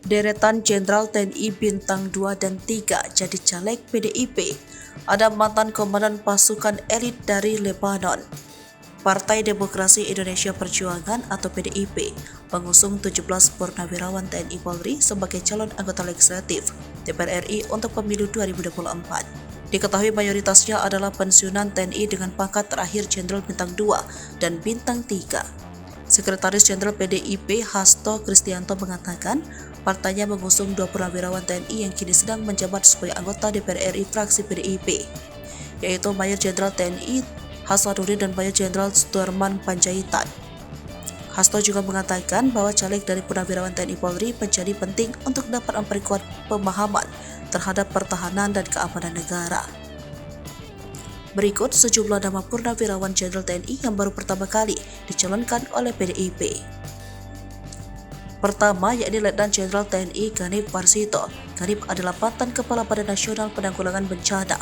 Deretan Jenderal TNI Bintang 2 dan 3 jadi caleg PDIP. Ada mantan komandan pasukan elit dari Lebanon. Partai Demokrasi Indonesia Perjuangan atau PDIP mengusung 17 purnawirawan TNI Polri sebagai calon anggota legislatif DPR RI untuk pemilu 2024. Diketahui mayoritasnya adalah pensiunan TNI dengan pangkat terakhir Jenderal Bintang 2 dan Bintang 3. Sekretaris Jenderal PDIP Hasto Kristianto mengatakan partainya mengusung 2 purnawirawan TNI yang kini sedang menjabat sebagai anggota DPR RI fraksi PDIP, yaitu Mayor Jenderal TNI Hasanuddin dan Mayor Jenderal Sudarman Panjaitan. Hasto juga mengatakan bahwa caleg dari purnawirawan TNI Polri menjadi penting untuk dapat memperkuat pemahaman terhadap pertahanan dan keamanan negara. Berikut sejumlah nama purnawirawan Jenderal TNI yang baru pertama kali dicalonkan oleh PDIP. Pertama, yakni Letnan Jenderal TNI Ganip Warsito. Ganip adalah mantan Kepala Badan Nasional Penanggulangan Bencana.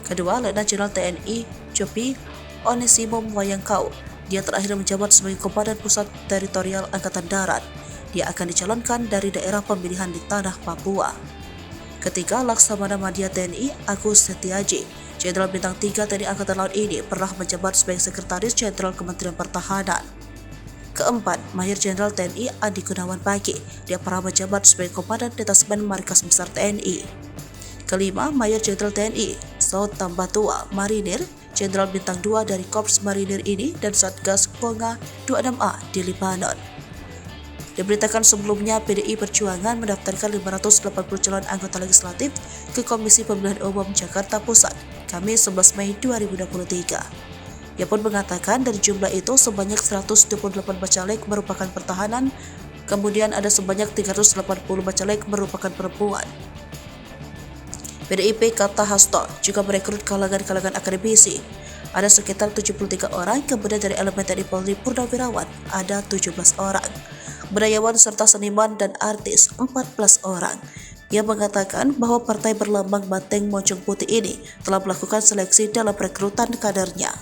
Kedua, Letnan Jenderal TNI Copi Onesimum Wayangkau. Dia terakhir menjabat sebagai Komandan Pusat Teritorial Angkatan Darat. Dia akan dicalonkan dari daerah pemilihan di Tanah Papua. Ketiga, Laksamana Madya TNI Agus Setiaji. Jenderal Bintang 3 TNI Angkatan Laut ini pernah menjabat sebagai Sekretaris Jenderal Kementerian Pertahanan. Keempat, Mayor Jenderal TNI Adi Gunawan Pagi. Dia pernah menjabat sebagai Komandan Detasmen Markas Besar TNI. Kelima, Mayor Jenderal TNI Saud Tambatua Marinir. Jenderal Bintang 2 dari Korps Marinir ini dan Satgas Konga 26A di Lebanon. Diberitakan sebelumnya PDI Perjuangan mendaftarkan 580 calon anggota legislatif ke Komisi Pemilihan Umum Jakarta Pusat Kamis 11 Mei 2023. Ia pun mengatakan dari jumlah itu sebanyak 128 bacalek merupakan pertahanan, kemudian ada sebanyak 380 bacalek merupakan perempuan. PDIP, kata Hasto, juga merekrut kalangan-kalangan akademisi. Ada sekitar 73 orang, kemudian dari elemen TNI Polri purnawirawan ada 17 orang. Budayawan serta seniman dan artis 14 orang. Ia mengatakan bahwa partai berlambang banteng moncong putih ini telah melakukan seleksi dalam rekrutan kadernya.